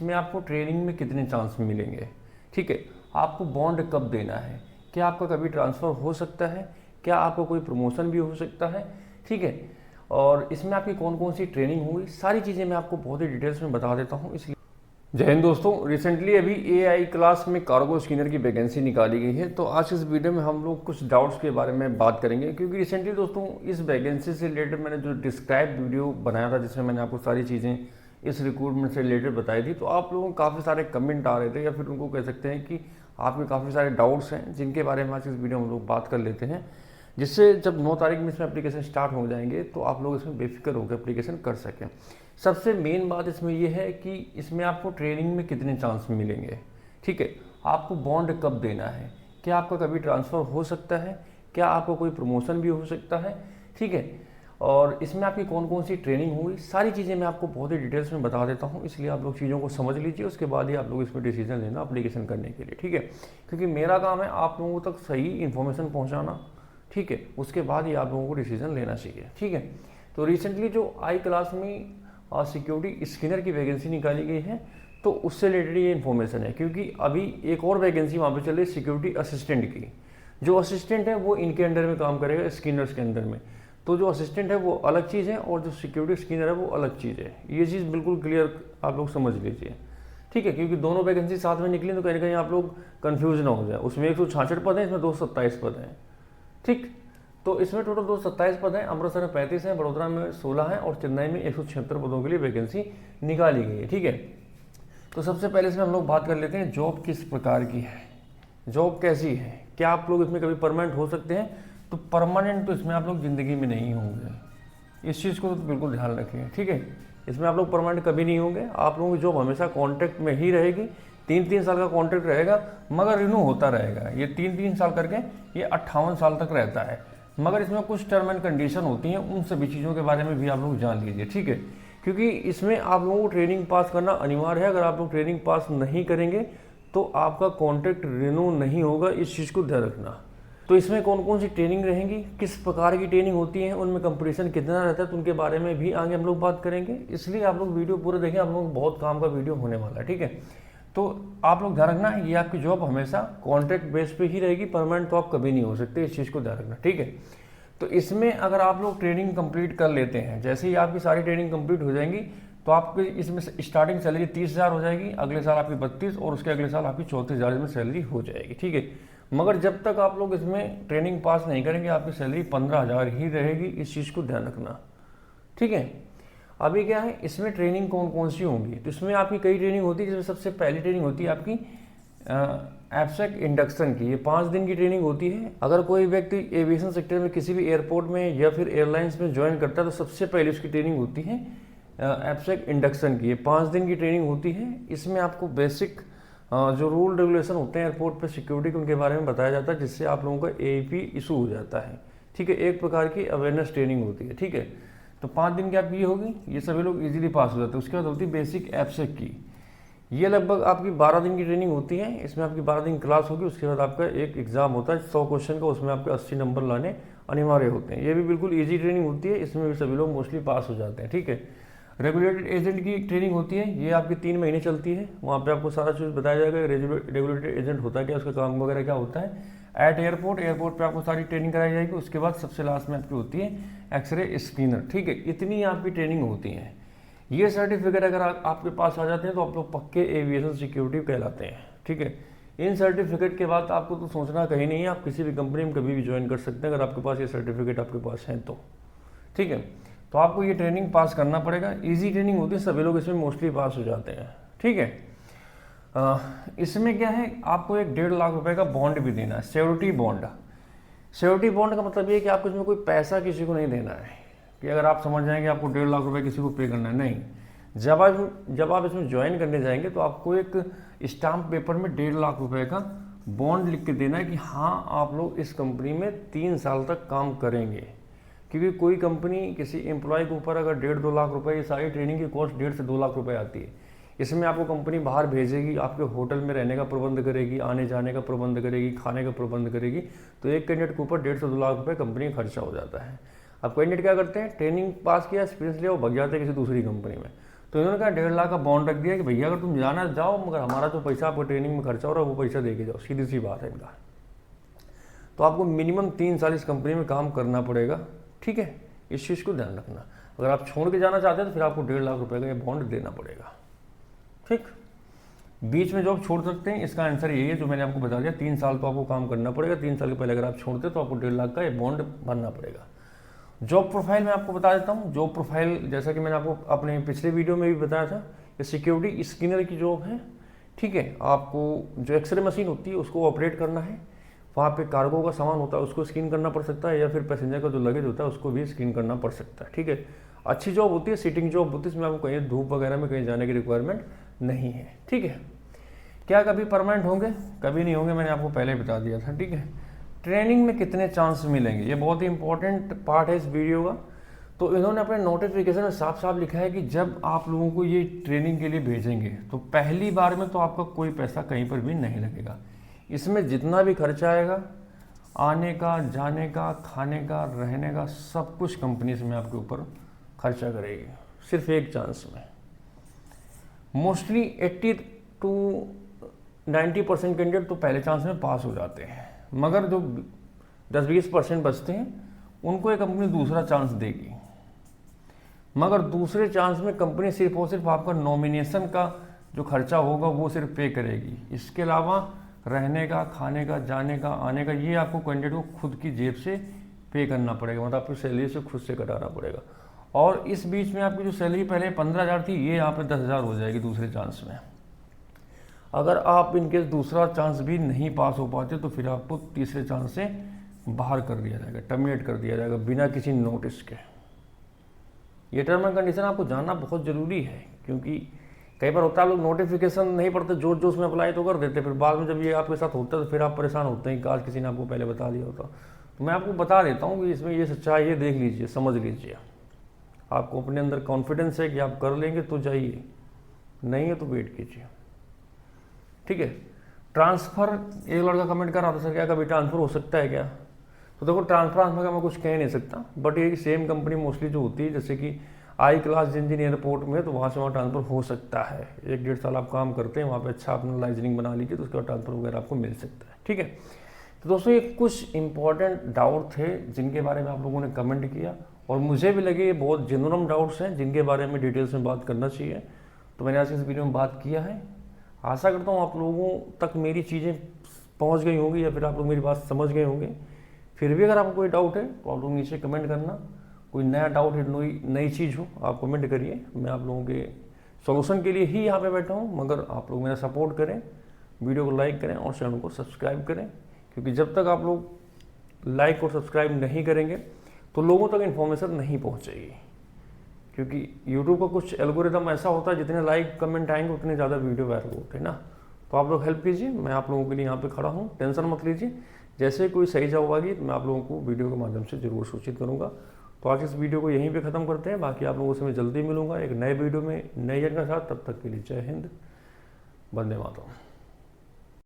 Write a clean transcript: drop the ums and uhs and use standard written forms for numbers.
इसमें आपको ट्रेनिंग में कितने चांस मिलेंगे, ठीक है, आपको बॉन्ड कब देना है, क्या आपका कभी ट्रांसफ़र हो सकता है, क्या आपको कोई प्रमोशन भी हो सकता है, ठीक है, और इसमें आपकी कौन कौन सी ट्रेनिंग होगी, सारी चीज़ें मैं आपको बहुत ही डिटेल्स में बता देता हूँ। इसलिए जय हिंद दोस्तों, रिसेंटली अभी एआई क्लास में कार्गो स्कैनर की वैकेंसी निकाली गई है। तो आज इस वीडियो में हम लोग कुछ डाउट्स के बारे में बात करेंगे, क्योंकि रिसेंटली दोस्तों इस वैकेंसी से रिलेटेड मैंने जो डिस्क्राइब वीडियो बनाया था जिसमें मैंने आपको सारी चीज़ें इस रिक्रूटमेंट से रिलेटेड बताई थी, तो आप लोगों को काफ़ी सारे कमेंट आ रहे थे, या फिर उनको कह सकते हैं कि आपके काफ़ी सारे डाउट्स हैं जिनके बारे में आज इस वीडियो में हम लोग बात कर लेते हैं, जिससे जब 9 तारीख में इसमें एप्लीकेशन स्टार्ट हो जाएंगे तो आप लोग इसमें बेफिक्र होकर एप्लीकेशन कर सकें। सबसे मेन बात इसमें यह है कि इसमें आपको ट्रेनिंग में कितने चांस मिलेंगे, ठीक है, आपको बॉन्ड कब देना है, क्या आपका कभी ट्रांसफ़र हो सकता है, क्या आपको कोई प्रमोशन भी हो सकता है, ठीक है, और इसमें आपकी कौन कौन सी ट्रेनिंग होगी, सारी चीज़ें मैं आपको बहुत ही डिटेल्स में बता देता हूँ। इसलिए आप लोग चीज़ों को समझ लीजिए, उसके बाद ही आप लोग इसमें डिसीजन लेना एप्लीकेशन करने के लिए, ठीक है, क्योंकि मेरा काम है आप लोगों तक सही इन्फॉर्मेशन पहुँचाना, ठीक है, उसके बाद ही आप लोगों को डिसीजन लेना चाहिए, ठीक है। तो रिसेंटली जो आई क्लास में सिक्योरिटी स्कैनर की वैकेंसी निकाली गई है, तो उससे रिलेटेड ये इन्फॉर्मेशन है, क्योंकि अभी एक और वैकेंसी वहाँ पे चल रही है सिक्योरिटी असिस्टेंट की। जो असिस्टेंट है वो इनके अंडर में काम करेगा स्कैनर्स के अंदर में, तो जो असिस्टेंट है वो अलग चीज़ है और जो सिक्योरिटी स्कैनर है वो अलग चीज़ है। ये चीज़ बिल्कुल क्लियर आप लोग समझ लीजिए, ठीक है, क्योंकि दोनों वैकेंसी साथ में निकली तो कहीं ना कहीं आप लोग कन्फ्यूज ना हो जाए। उसमें 166 पद हैं, इसमें 227 पद हैं, ठीक। तो इसमें टोटल 227 पद हैं, अमृतसर में 35 हैं, बड़ोदरा में 16 हैं और चेन्नई में 176 पदों के लिए वैकेंसी निकाली गई है, ठीक है। तो सबसे पहले इसमें हम लोग बात कर लेते हैं जॉब किस प्रकार की है, जॉब कैसी है, क्या आप लोग इसमें कभी परमानेंट हो सकते हैं। तो परमानेंट तो इसमें आप लोग ज़िंदगी में नहीं होंगे, इस चीज़ को तो बिल्कुल ध्यान रखिए, ठीक है। इसमें आप लोग परमानेंट कभी नहीं होंगे, आप लोगों की जॉब हमेशा कॉन्ट्रैक्ट में ही रहेगी। 3-3 साल का कॉन्ट्रैक्ट रहेगा, मगर रिन्यू होता रहेगा। ये 3-3 साल करके ये 58 साल तक रहता है, मगर इसमें कुछ टर्म एंड कंडीशन होती हैं, उन सभी चीज़ों के बारे में भी आप लोग जान लीजिए, ठीक है, क्योंकि इसमें आप लोगों को ट्रेनिंग पास करना अनिवार्य है। अगर आप लोग ट्रेनिंग पास नहीं करेंगे तो आपका कॉन्ट्रैक्ट रिन्यू नहीं होगा, इस चीज़ को ध्यान रखना। तो इसमें कौन कौन सी ट्रेनिंग रहेंगी, किस प्रकार की ट्रेनिंग होती है, उनमें कंपटीशन कितना रहता है, तो उनके बारे में भी आगे हम लोग बात करेंगे। इसलिए आप लोग वीडियो पूरा देखें, आप लोगों को बहुत काम का वीडियो होने वाला है, ठीक है। तो आप लोग ध्यान रखना, ये आपकी जॉब हमेशा कॉन्ट्रैक्ट बेस पे ही रहेगी, परमानेंट तो आप कभी नहीं हो सकते, इस चीज़ को ध्यान रखना, ठीक है। तो इसमें अगर आप लोग ट्रेनिंग कंप्लीट कर लेते हैं, जैसे ही आपकी सारी ट्रेनिंग कंप्लीट हो जाएंगी तो आपकी इसमें स्टार्टिंग सैलरी 30,000 हो जाएगी, अगले साल आपकी 32 और उसके अगले साल आपकी 34,000 में सैलरी हो जाएगी, ठीक है। मगर जब तक आप लोग इसमें ट्रेनिंग पास नहीं करेंगे आपकी सैलरी 15,000 ही रहेगी, इस चीज़ को ध्यान रखना, ठीक है। अभी क्या है, इसमें ट्रेनिंग कौन कौन सी होंगी, तो इसमें आपकी कई ट्रेनिंग होती है, जिसमें सबसे पहली ट्रेनिंग होती है आपकी एब्स्ट्रैक्ट इंडक्शन की। ये 5 दिन की ट्रेनिंग होती है। अगर कोई व्यक्ति एविएशन सेक्टर में किसी भी एयरपोर्ट में या फिर एयरलाइंस में ज्वाइन करता है तो सबसे पहले उसकी ट्रेनिंग होती है एब्स्ट्रैक्ट इंडक्शन की। ये 5 दिन की ट्रेनिंग होती है। इसमें आपको बेसिक जो रूल रेगुलेशन होते हैं एयरपोर्ट पर सिक्योरिटी के, उनके बारे में बताया जाता है, जिससे आप लोगों का एपी इशू हो जाता है, ठीक है। एक प्रकार की अवेयरनेस ट्रेनिंग होती है, ठीक है। तो 5 दिन की आपकी ये होगी, ये सभी लोग इजीली पास हो जाते हैं। उसके बाद होती है बेसिक एब्स्ट्रैक्ट की, ये लगभग आपकी 12 दिन की ट्रेनिंग होती है। इसमें आपकी 12 दिन क्लास होगी, उसके बाद आपका एक एग्जाम होता है 100 क्वेश्चन का, उसमें आपके 80 नंबर लाने अनिवार्य होते हैं। ये भी बिल्कुल इजी ट्रेनिंग होती है, इसमें भी सभी लोग मोस्टली पास हो जाते हैं, ठीक है। रेगुलेटेड एजेंट की ट्रेनिंग होती है, ये आपकी 3 महीने चलती है। वहाँ पे आपको सारा चीज़ बताया जाएगा, रेगुलेटेड एजेंट होता है क्या, उसका काम वगैरह क्या होता है। एट एयरपोर्ट पे आपको सारी ट्रेनिंग कराई जाएगी। उसके बाद सबसे लास्ट में आपकी होती है एक्सरे स्कैनर, ठीक है। इतनी आपकी ट्रेनिंग होती है। ये सर्टिफिकेट अगर आपके पास आ जाते हैं तो आप लोग पक्के एविएशन सिक्योरिटी कहलाते हैं, ठीक है। इन सर्टिफिकेट के बाद आपको तो सोचना कहीं नहीं है, आप किसी भी कंपनी में कभी भी ज्वाइन कर सकते हैं अगर आपके पास ये सर्टिफिकेट आपके पास है तो, ठीक है। तो आपको ये ट्रेनिंग पास करना पड़ेगा। ईजी ट्रेनिंग होती है, सभी लोग इसमें मोस्टली पास हो जाते हैं, ठीक है। इसमें क्या है, आपको एक 1.5 लाख रुपए का बॉन्ड भी देना है, श्योरिटी बॉन्ड। श्योरिटी बॉन्ड का मतलब ये है कि आपको इसमें कोई पैसा किसी को नहीं देना है, कि अगर आप समझ जाएंगे आपको 1.5 लाख रुपए किसी को पे करना है, नहीं। जब आप इसमें ज्वाइन करने जाएंगे तो आपको एक स्टाम्प पेपर में 1.5 लाख रुपए का बॉन्ड लिख के देना है कि हाँ आप लोग इस कंपनी में 3 साल तक काम करेंगे। क्योंकि कोई कंपनी किसी एम्प्लॉय के ऊपर अगर 1.5-2 लाख रुपए, ये सारी ट्रेनिंग की कॉस्ट 1.5 से 2 लाख रुपए आती है। इसमें आपको कंपनी बाहर भेजेगी, आपके होटल में रहने का प्रबंध करेगी, आने जाने का प्रबंध करेगी, खाने का प्रबंध करेगी, तो एक कैंडिडेट के ऊपर 1.5 से 2 लाख रुपए कंपनी का खर्चा हो जाता है। अब कैंडिडेट क्या करते हैं, ट्रेनिंग पास किया, एक्सपीरियंस लिया, वो भग जाते हैं किसी दूसरी कंपनी में। तो इन्होंने कहा 1.5 लाख का बॉन्ड रख दिया कि भैया अगर तुम जाना जाओ, मगर हमारा जो पैसा आपको ट्रेनिंग में खर्चा हो रहा है वो पैसा दे के जाओ। सीधी सी बात है इनका। तो आपको मिनिमम 3 साल इस कंपनी में काम करना पड़ेगा, ठीक है, इस चीज़ को ध्यान रखना। अगर आप छोड़ के जाना चाहते हैं तो फिर आपको 1.5 लाख रुपए का ये बॉन्ड देना पड़ेगा, ठीक। बीच में जॉब छोड़ सकते हैं, इसका आंसर यही है जो मैंने आपको बता दिया। 3 साल तो आपको काम करना पड़ेगा, 3 साल के पहले अगर आप छोड़ते हैं तो आपको 1.5 लाख का ये बॉन्ड भरना पड़ेगा। जॉब प्रोफाइल मैं आपको बता देता हूँ। जॉब प्रोफाइल जैसा कि मैंने आपको अपने पिछले वीडियो में भी बताया था, ये सिक्योरिटी स्कैनर की जॉब है, ठीक है। आपको जो एक्सरे मशीन होती है उसको ऑपरेट करना है, वहाँ पे कार्गो का सामान होता है उसको स्कैन करना पड़ सकता है, या फिर पैसेंजर का जो लगेज होता है उसको भी स्कैन करना पड़ सकता है, ठीक है। अच्छी जॉब होती है, सीटिंग जॉब होती है, इसमें आपको कहीं धूप वगैरह में कहीं जाने की रिक्वायरमेंट नहीं है, ठीक है। क्या कभी परमानेंट होंगे? कभी नहीं होंगे, मैंने आपको पहले बता दिया था, ठीक है। ट्रेनिंग में कितने चांस मिलेंगे, ये बहुत ही इंपॉर्टेंट पार्ट है इस वीडियो का। तो इन्होंने अपने नोटिफिकेशन में साफ साफ लिखा है कि जब आप लोगों को ये ट्रेनिंग के लिए भेजेंगे तो पहली बार में तो आपका कोई पैसा कहीं पर भी नहीं लगेगा। इसमें जितना भी खर्चा आएगा, आने का, जाने का, खाने का, रहने का, सब कुछ कंपनी में आपके ऊपर खर्चा करेगी, सिर्फ एक चांस में। मोस्टली 80 to 90% कैंडिडेट तो पहले चांस में पास हो जाते हैं, मगर जो 10-20% बचते हैं उनको ये कंपनी दूसरा चांस देगी। मगर दूसरे चांस में कंपनी सिर्फ और सिर्फ आपका नॉमिनेशन का जो खर्चा होगा वो सिर्फ पे करेगी। इसके अलावा रहने का, खाने का, जाने का, आने का, ये आपको कैंडिडेट को खुद की जेब से पे करना पड़ेगा, मतलब आपकी सैलरी से खुद से कटाना पड़ेगा। और इस बीच में आपकी जो सैलरी पहले 15,000 थी, ये यहाँ पे 10,000 हो जाएगी दूसरे चांस में। अगर आप इनकेस दूसरा चांस भी नहीं पास हो पाते तो फिर आपको तीसरे चांस से बाहर कर दिया जाएगा, टर्मिनेट कर दिया जाएगा बिना किसी नोटिस के। ये टर्म एंड कंडीशन आपको जानना बहुत ज़रूरी है, क्योंकि कई बार होता है लोग नोटिफिकेशन नहीं पढ़ते, जोश जोश में अप्लाई तो कर देते, फिर बाद में जब ये आपके साथ होता है तो फिर आप परेशान होते हैं, काश किसी ने आपको पहले बता दिया होता। तो मैं आपको बता देता हूँ कि इसमें ये सच्चाई है, देख लीजिए, समझ लीजिए। आपको अपने अंदर कॉन्फिडेंस है कि आप कर लेंगे तो जाइए, नहीं है तो वेट कीजिए, ठीक है। ट्रांसफ़र, एक लड़का कमेंट कर रहा था सर क्या कभी ट्रांसफ़र हो सकता है क्या? तो देखो ट्रांसफर का मैं कुछ कह नहीं सकता, बट ये सेम कंपनी मोस्टली जो होती है, जैसे कि आई क्लास इंजीनियर एयरपोर्ट में, तो वहाँ से वहाँ ट्रांसफ़र हो सकता है। 1-1.5 साल आप काम करते हैं वहाँ पे, अच्छा अपना लाइसेंसिंग बना लीजिए तो उसके बाद ट्रांसफ़र वगैरह आपको मिल सकता है, ठीक है। तो दोस्तों ये कुछ इंपॉर्टेंट डाउट थे जिनके बारे में आप लोगों ने कमेंट किया, और मुझे भी लगे ये बहुत जेन्युइन डाउट्स हैं जिनके बारे में डिटेल्स में बात करना चाहिए, तो मैंने आज इस वीडियो में बात किया है। आशा करता हूँ आप लोगों तक मेरी चीज़ें पहुँच गई होंगी, या फिर आप लोग मेरी बात समझ गए होंगे। फिर भी अगर आपको कोई डाउट है तो आप लोग नीचे कमेंट करना, कोई नया डाउट है, नई चीज़ हो आप कमेंट करिए, मैं आप लोगों के सॉल्यूशन के लिए ही यहाँ पे बैठा हूँ। मगर आप लोग मेरा सपोर्ट करें, वीडियो को लाइक करें और चैनल को सब्सक्राइब करें, क्योंकि जब तक आप लोग लाइक और सब्सक्राइब नहीं करेंगे तो लोगों तक इन्फॉर्मेशन नहीं पहुँचेगी, क्योंकि यूट्यूब का कुछ एल्गोरिदम ऐसा होता है जितने लाइक कमेंट आएंगे उतने ज़्यादा वीडियो वायरल होते हैं ना। तो आप लोग हेल्प कीजिए, मैं आप लोगों के लिए यहाँ पे खड़ा हूँ, टेंशन मत लीजिए। जैसे कोई सही जवाब आएगी तो मैं आप लोगों को वीडियो के माध्यम से जरूर सूचित करूँगा। तो आज इस वीडियो को यहीं पे ख़त्म करते हैं, बाकी आप लोगों से मैं जल्दी मिलूंगा एक नए वीडियो में नए जन के साथ। तब तक के लिए जय हिंद, वंदे मातरम।